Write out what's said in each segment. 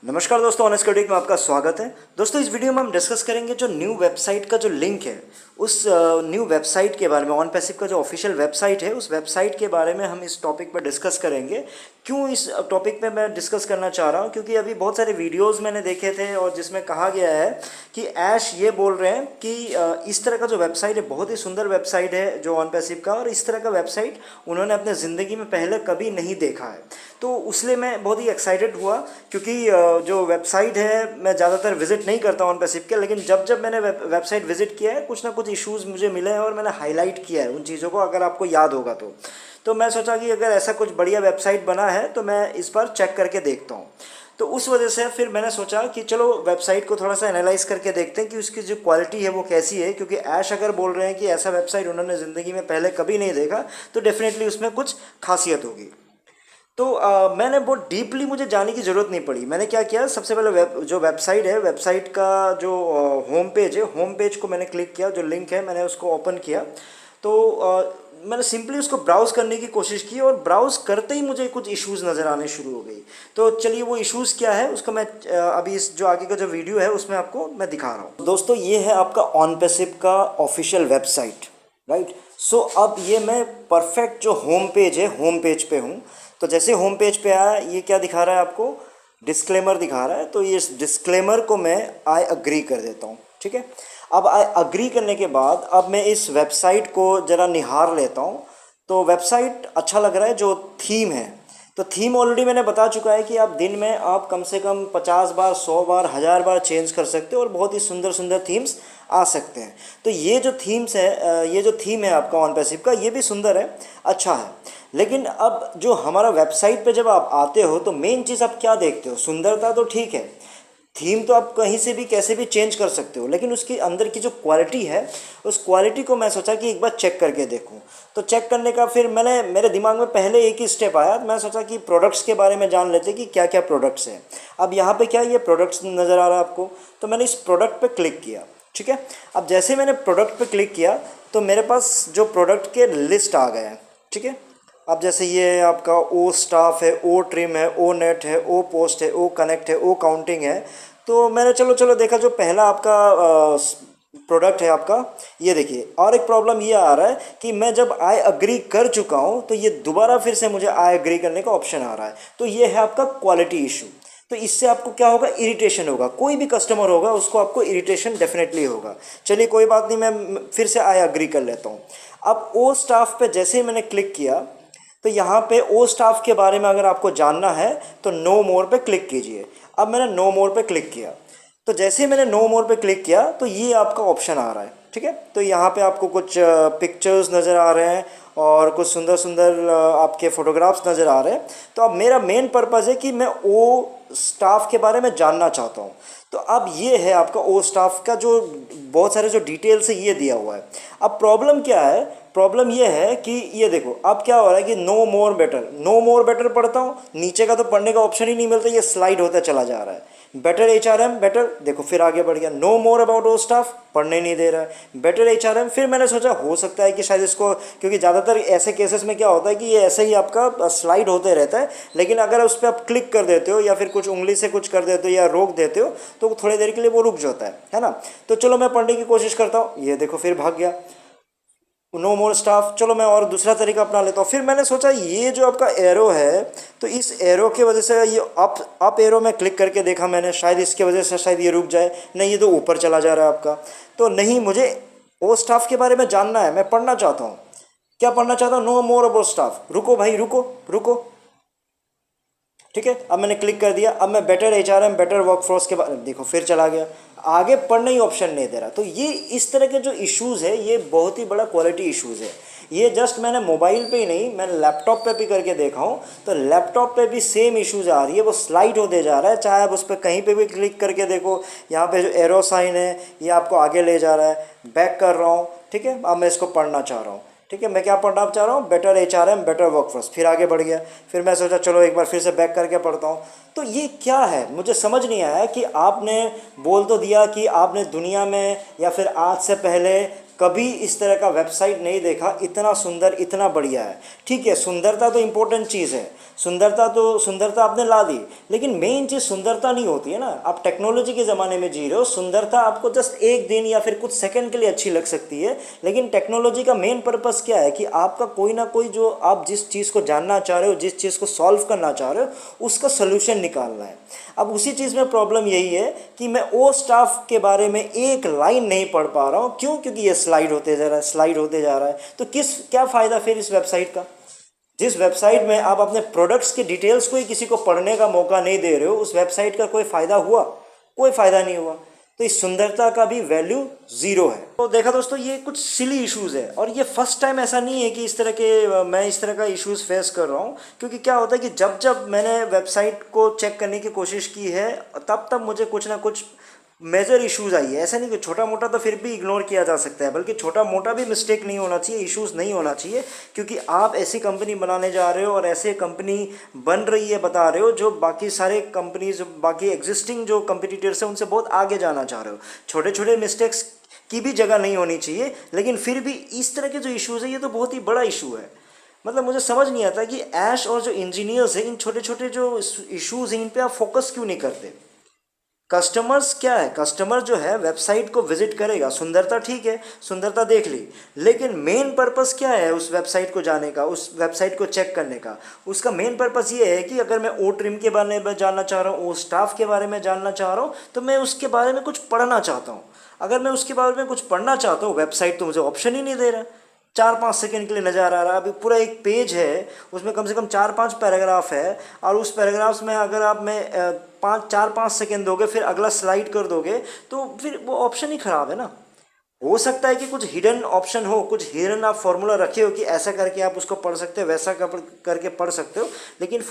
नमस्कार दोस्तों, honest critic में आपका स्वागत है। दोस्तों, इस वीडियो में हम डिस्कस करेंगे जो न्यू वेबसाइट का जो लिंक है उस न्यू वेबसाइट के बारे में। ऑनपैसिव का जो ऑफिशियल वेबसाइट है उस वेबसाइट के बारे में हम इस टॉपिक पर डिस्कस करेंगे। क्यों इस टॉपिक पे मैं डिस्कस करना चाह रहा हूँ, क्योंकि अभी बहुत सारे वीडियोस मैंने देखे थे और जिसमें कहा गया है कि ऐश ये बोल रहे हैं कि इस तरह का जो वेबसाइट है बहुत ही सुंदर वेबसाइट है जो ऑनपैसिव का, और इस तरह का वेबसाइट उन्होंने अपने ज़िंदगी में पहले कभी नहीं देखा है। तो उसलिए मैं बहुत ही एक्साइटेड हुआ, क्योंकि जो वेबसाइट है मैं ज़्यादातर विजिट नहीं करता हूँ ऑनपैसिव के, लेकिन जब जब मैंने वेबसाइट विजिट किया है कुछ ना कुछ इश्यूज़ मुझे मिले हैं और मैंने हाईलाइट किया है उन चीज़ों को, अगर आपको याद होगा तो मैं सोचा कि अगर ऐसा कुछ बढ़िया वेबसाइट बना है तो मैं इस बार चेक करके देखता हूँ। तो उस वजह से फिर मैंने सोचा कि चलो वेबसाइट को थोड़ा सा एनालाइज करके देखते हैं कि उसकी जो क्वालिटी है वो कैसी है, क्योंकि ऐश अगर बोल रहे हैं कि ऐसा वेबसाइट उन्होंने ज़िंदगी में पहले कभी नहीं देखा तो डेफिनेटली उसमें कुछ खासियत होगी। तो मैंने बहुत डीपली मुझे जाने की ज़रूरत नहीं पड़ी। मैंने क्या किया, सबसे पहले जो वेबसाइट है, वेबसाइट का जो होम पेज है, होम पेज को मैंने क्लिक किया, जो लिंक है मैंने उसको ओपन किया। तो मैंने सिंपली उसको ब्राउज़ करने की कोशिश की और ब्राउज़ करते ही मुझे कुछ इश्यूज़ नज़र आने शुरू हो गई। तो चलिए वो इश्यूज़ क्या है उसका मैं अभी इस जो आगे का जो वीडियो है उसमें आपको मैं दिखा रहा हूँ। दोस्तों, ये है आपका ऑनपैसिव का ऑफिशियल वेबसाइट, राइट। सो अब ये मैं परफेक्ट जो होम पेज है, होम पेज पे हूँ। तो जैसे होम पेज पे आया, ये क्या दिखा रहा है आपको, डिस्क्लेमर दिखा रहा है। तो ये डिस्क्लेमर को मैं आई अग्री कर देता हूँ, ठीक है। अब आई अग्री करने के बाद अब मैं इस वेबसाइट को ज़रा निहार लेता हूँ। तो वेबसाइट अच्छा लग रहा है। जो थीम है, तो थीम ऑलरेडी मैंने बता चुका है कि आप दिन में आप कम से कम 50 बार, 100 बार, 1000 बार चेंज कर सकते हो और बहुत ही सुंदर सुंदर थीम्स आ सकते हैं। तो ये जो थीम्स है, ये जो थीम है आपका ऑनपैसिव का, ये भी सुंदर है, अच्छा है। लेकिन अब जो हमारा वेबसाइट पे जब आप आते हो तो मेन चीज़ आप क्या देखते हो, सुंदरता तो ठीक है, थीम तो आप कहीं से भी कैसे भी चेंज कर सकते हो, लेकिन उसकी अंदर की जो क्वालिटी है उस क्वालिटी को मैं सोचा कि एक बार चेक करके देखूं। तो चेक करने का फिर मेरे दिमाग में पहले एक ही स्टेप आया। मैं सोचा कि प्रोडक्ट्स के बारे में जान लेते कि क्या क्या प्रोडक्ट्स हैं। अब यहाँ पे क्या ये प्रोडक्ट्स नज़र आ रहा है आपको, तो मैंने इस प्रोडक्ट पे क्लिक किया, ठीक है। अब जैसे मैंने प्रोडक्ट पे क्लिक किया तो मेरे पास जो प्रोडक्ट के लिस्ट आ गए हैं, ठीक है। अब जैसे ये आपका ओ स्टाफ है, ओ ट्रिम है, ओ नेट है, ओ पोस्ट है, ओ कनेक्ट है, ओ काउंटिंग है। तो मैंने चलो देखा जो पहला आपका प्रोडक्ट है आपका, ये देखिए। और एक प्रॉब्लम ये आ रहा है कि मैं जब आई अग्री कर चुका हूँ तो ये दोबारा फिर से मुझे आई अग्री करने का ऑप्शन आ रहा है। तो ये है आपका क्वालिटी इशू। तो इससे आपको क्या होगा, इरिटेशन होगा। कोई भी कस्टमर होगा उसको आपको इरिटेशन डेफिनेटली होगा। चलिए कोई बात नहीं, मैं फिर से आई अग्री कर लेता हूँ। अब ओ स्टाफ पे जैसे ही मैंने क्लिक किया तो यहाँ पे ओ स्टाफ के बारे में अगर आपको जानना है तो नो मोर पे क्लिक कीजिए। अब मैंने नो मोर पे क्लिक किया, तो जैसे ही मैंने नो मोर पे क्लिक किया तो ये आपका ऑप्शन आ रहा है, ठीक है। तो यहाँ पे आपको कुछ पिक्चर्स नज़र आ रहे हैं और कुछ सुंदर सुंदर आपके फ़ोटोग्राफ्स नज़र आ रहे हैं। तो अब मेरा मेन पर्पज़ है कि मैं ओ स्टाफ के बारे में जानना चाहता हूँ। तो अब ये है आपका ओ स्टाफ का जो बहुत सारे जो डिटेल्स है ये दिया हुआ है। अब प्रॉब्लम क्या है, प्रॉब्लम ये है कि ये देखो अब क्या हो रहा है कि no more better, no more better पढ़ता हूँ, नीचे का तो पढ़ने का ऑप्शन ही नहीं मिलता, ये स्लाइड होता चला जा रहा है। बेटर एचआरएम, बेटर, देखो फिर आगे बढ़ गया। नो मोर अबाउट ओ स्टाफ, पढ़ने नहीं दे रहा है। बेटर एचआरएम, फिर मैंने सोचा हो सकता है कि शायद इसको, क्योंकि ज़्यादातर ऐसे केसेस में क्या होता है कि ये ऐसे ही आपका स्लाइड होते रहता है, लेकिन अगर उस पर आप क्लिक कर देते हो या फिर कुछ उंगली से कुछ कर देते हो या रोक देते हो तो थोड़ी देर के लिए वो रुक जाता है ना। तो चलो मैं पढ़ने की कोशिश करता हूँ, ये देखो फिर भाग गया नो मोर स्टाफ। चलो मैं और दूसरा तरीका अपना लेता हूँ। फिर मैंने सोचा ये जो आपका एरो है, तो इस एरो की वजह से ये अप एरो में क्लिक करके देखा मैंने, शायद इसके वजह से शायद ये रुक जाए। नहीं, ये तो ऊपर चला जा रहा है आपका। तो नहीं, मुझे ओ स्टाफ के बारे में जानना है, मैं पढ़ना चाहता हूँ। क्या पढ़ना चाहता हूँ, नो मोर अबाउट स्टाफ। रुको भाई, रुको रुको, ठीक है। अब मैंने क्लिक कर दिया। अब मैं बेटर एचआरएम, बेटर वर्कफोर्स के बाद देखो फिर चला गया, आगे पढ़ने ही ऑप्शन नहीं दे रहा। तो ये इस तरह के जो इश्यूज़ है ये बहुत ही बड़ा क्वालिटी इश्यूज़ है। ये जस्ट मैंने मोबाइल पे ही नहीं, मैंने लैपटॉप पे भी करके देखा हूँ, तो लैपटॉप पे भी सेम इश्यूज़ आ रही है, वो स्लाइड होते जा रहा है। चाहे आप उस पर कहीं पे भी क्लिक करके देखो, यहाँ पे जो एरो साइन है ये आपको आगे ले जा रहा है। बैक कर रहा हूँ, ठीक है। अब मैं इसको पढ़ना चाह रहा हूँ, ठीक है। मैं क्या पढ़ना चाह रहा हूँ, बेटर एचआरएम, बेटर वर्कफोर्स। फिर आगे बढ़ गया। फिर मैं सोचा चलो एक बार फिर से बैक करके पढ़ता हूँ। तो ये क्या है, मुझे समझ नहीं आया कि आपने बोल तो दिया कि आपने दुनिया में या फिर आज से पहले कभी इस तरह का वेबसाइट नहीं देखा, इतना सुंदर, इतना बढ़िया है। ठीक है, सुंदरता तो इम्पोर्टेंट चीज़ है, सुंदरता आपने ला दी, लेकिन मेन चीज़ सुंदरता नहीं होती है ना। आप टेक्नोलॉजी के ज़माने में जी रहे हो, सुंदरता आपको जस्ट एक दिन या फिर कुछ सेकंड के लिए अच्छी लग सकती है, लेकिन टेक्नोलॉजी का मेन पर्पस क्या है कि आपका कोई ना कोई जो आप जिस चीज़ को जानना चाह रहे हो, जिस चीज़ को सॉल्व करना चाह रहे हो, उसका सोल्यूशन निकालना है। अब उसी चीज़ में प्रॉब्लम यही है कि मैं ओ स्टाफ के बारे में एक लाइन नहीं पढ़ पा रहा हूँ। क्यों? क्योंकि ये स्लाइड होते जा रहा है। तो क्या फ़ायदा फिर इस वेबसाइट का? जिस वेबसाइट में आप अपने प्रोडक्ट्स की डिटेल्स को ही किसी को पढ़ने का मौका नहीं दे रहे हो, उस वेबसाइट का कोई फ़ायदा हुआ? कोई फ़ायदा नहीं हुआ। तो इस सुंदरता का भी वैल्यू ज़ीरो है। तो देखा दोस्तों, ये कुछ सिली इश्यूज़ है, और ये फर्स्ट टाइम ऐसा नहीं है कि मैं इस तरह का इश्यूज़ फेस कर रहा हूँ। क्योंकि क्या होता है कि जब मैंने वेबसाइट को चेक करने की कोशिश की है, तब मुझे कुछ ना कुछ मेजर इश्यूज़ आई है। ऐसा नहीं कि छोटा मोटा तो फिर भी इग्नोर किया जा सकता है, बल्कि छोटा मोटा भी मिस्टेक नहीं होना चाहिए, इश्यूज़ नहीं होना चाहिए। क्योंकि आप ऐसी कंपनी बनाने जा रहे हो और ऐसे कंपनी बन रही है, बता रहे हो, जो बाकी सारे कंपनीज, बाकी एग्जिस्टिंग जो कंपटीटर्स हैं उनसे बहुत आगे जाना चाह रहे हो। छोटे छोटे मिस्टेक्स की भी जगह नहीं होनी चाहिए, लेकिन फिर भी इस तरह के जो इश्यूज़ है, ये तो बहुत ही बड़ा इशू है। मतलब मुझे समझ नहीं आता कि ऐश और जो इंजीनियर्स हैं, इन छोटे छोटे जो इश्यूज़ हैं, इन पर आप फोकस क्यों नहीं करते। कस्टमर्स क्या है, कस्टमर जो है वेबसाइट को विजिट करेगा, सुंदरता ठीक है, सुंदरता देख ली, लेकिन मेन पर्पस क्या है उस वेबसाइट को जाने का, उस वेबसाइट को चेक करने का? उसका मेन पर्पस ये है कि अगर मैं ओ ट्रिम के बारे में जानना चाह रहा हूँ, ओ स्टाफ के बारे में जानना चाह रहा हूँ, तो मैं उसके बारे में कुछ पढ़ना चाहता हूँ। अगर मैं उसके बारे में कुछ पढ़ना चाहता हूँ, वेबसाइट तो मुझे ऑप्शन ही नहीं दे रहा। 4-5 सेकंड के लिए नज़र आ रहा है। अभी पूरा एक पेज है, उसमें कम से कम 4-5 पैराग्राफ है, और उस पैराग्राफ्स में अगर आप में 4-5 सेकंड दोगे, फिर अगला स्लाइड कर दोगे, तो फिर वो ऑप्शन ही ख़राब है ना। हो सकता है कि कुछ हिडन ऑप्शन हो, कुछ हिडन आप फॉर्मूला रखे हो कि ऐसा करके आप उसको पढ़ सकते हो, वैसा करके पढ़ सकते हो, लेकिन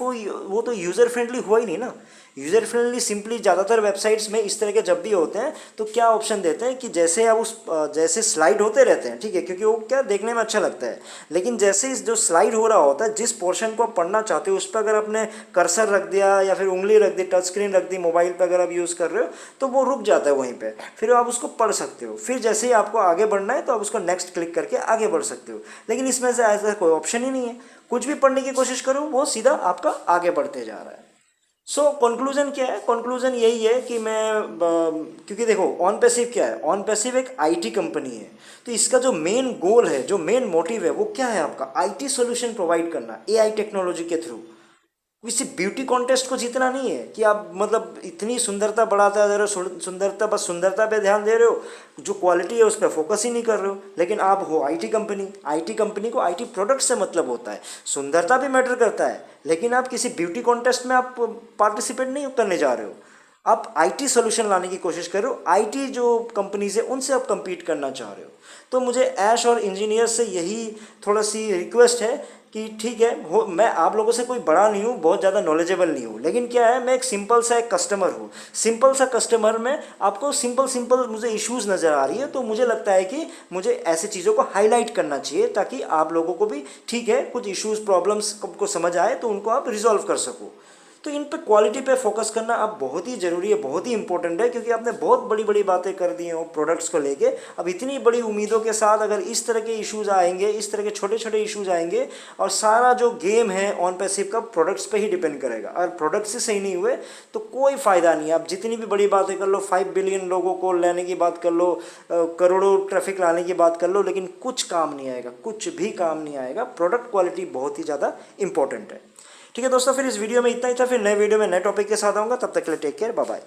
वो तो यूज़र फ्रेंडली हुआ ही नहीं ना। यूज़र फ्रेंडली सिंपली ज़्यादातर वेबसाइट्स में इस तरह के जब भी होते हैं, तो क्या ऑप्शन देते हैं कि जैसे आप जैसे स्लाइड होते रहते हैं, ठीक है, क्योंकि वो क्या देखने में अच्छा लगता है, लेकिन जैसे जो स्लाइड हो रहा होता है, जिस पोर्शन को आप पढ़ना चाहते हो, उस पर अगर आपने कर्सर रख दिया या फिर उंगली रख दी, टच स्क्रीन रख दी, मोबाइल पर अगर आप यूज़ कर रहे हो, तो वो रुक जाता है वहीं पर, फिर आप उसको पढ़ सकते हो। फिर जैसे ही आपको आगे बढ़ना है, तो आप उसको नेक्स्ट क्लिक करके आगे बढ़ सकते हो। लेकिन इसमें से ऐसा कोई ऑप्शन ही नहीं है। कुछ भी पढ़ने की कोशिश करो, वो सीधा आपका आगे बढ़ते जा रहा है। सो कंक्लूजन क्या है? कंक्लूजन यही है कि क्योंकि देखो, ऑन पैसिव क्या है? ऑन पैसिव एक आईटी कंपनी है, तो इसका जो मेन गोल है, जो मेन मोटिव है, वो क्या है? आपका आईटी सॉल्यूशन प्रोवाइड करना एआई टेक्नोलॉजी के थ्रू। किसी ब्यूटी कॉन्टेस्ट को जीतना नहीं है कि आप मतलब इतनी सुंदरता बढ़ाते जा रहे हो, सुंदरता, बस सुंदरता पे ध्यान दे रहे हो, जो क्वालिटी है उस पर फोकस ही नहीं कर रहे हो। लेकिन आप हो आईटी कंपनी को आईटी प्रोडक्ट से मतलब होता है, सुंदरता भी मैटर करता है, लेकिन आप किसी ब्यूटी कॉन्टेस्ट में आप पार्टिसिपेट नहीं करने जा रहे हो। आप आईटी सोल्यूशन लाने की कोशिश कर रहे हो, आईटी जो कंपनीज है उनसे आप compete करना चाह रहे हो। तो मुझे ऐश और इंजीनियर से यही थोड़ा सी रिक्वेस्ट है कि ठीक है, मैं आप लोगों से कोई बड़ा नहीं हूँ, बहुत ज़्यादा नॉलेजेबल नहीं हूँ, लेकिन क्या है, मैं एक सिंपल सा एक कस्टमर हूँ। सिंपल सा कस्टमर में आपको सिंपल मुझे इश्यूज़ नज़र आ रही है, तो मुझे लगता है कि मुझे ऐसी चीज़ों को हाईलाइट करना चाहिए, ताकि आप लोगों को भी ठीक है, कुछ इश्यूज़ प्रॉब्लम्स को समझ आए तो उनको आप रिजॉल्व कर सको। तो इन पे क्वालिटी पे फोकस करना अब बहुत ही ज़रूरी है, बहुत ही इंपॉर्टेंट है, क्योंकि आपने बहुत बड़ी बड़ी बातें कर दी हैं प्रोडक्ट्स को लेके। अब इतनी बड़ी उम्मीदों के साथ अगर इस तरह के इश्यूज़ आएंगे, इस तरह के छोटे छोटे इश्यूज़ आएंगे, और सारा जो गेम है ऑन पैसिव का प्रोडक्ट्स पे ही डिपेंड करेगा, और प्रोडक्ट्स ही सही नहीं हुए तो कोई फ़ायदा नहीं है। आप जितनी भी बड़ी बातें कर लो, 5 बिलियन लोगों को लेने की बात कर लो, करोड़ों ट्रैफिक लाने की बात कर लो, लेकिन कुछ काम नहीं आएगा, कुछ भी काम नहीं आएगा। प्रोडक्ट क्वालिटी बहुत ही ज़्यादा इंपॉर्टेंट है। ठीक है दोस्तों, फिर इस वीडियो में इतना ही था। फिर नए वीडियो में नए टॉपिक के साथ आऊँगा, तब तक के लिए टेक केयर, बाय बाय।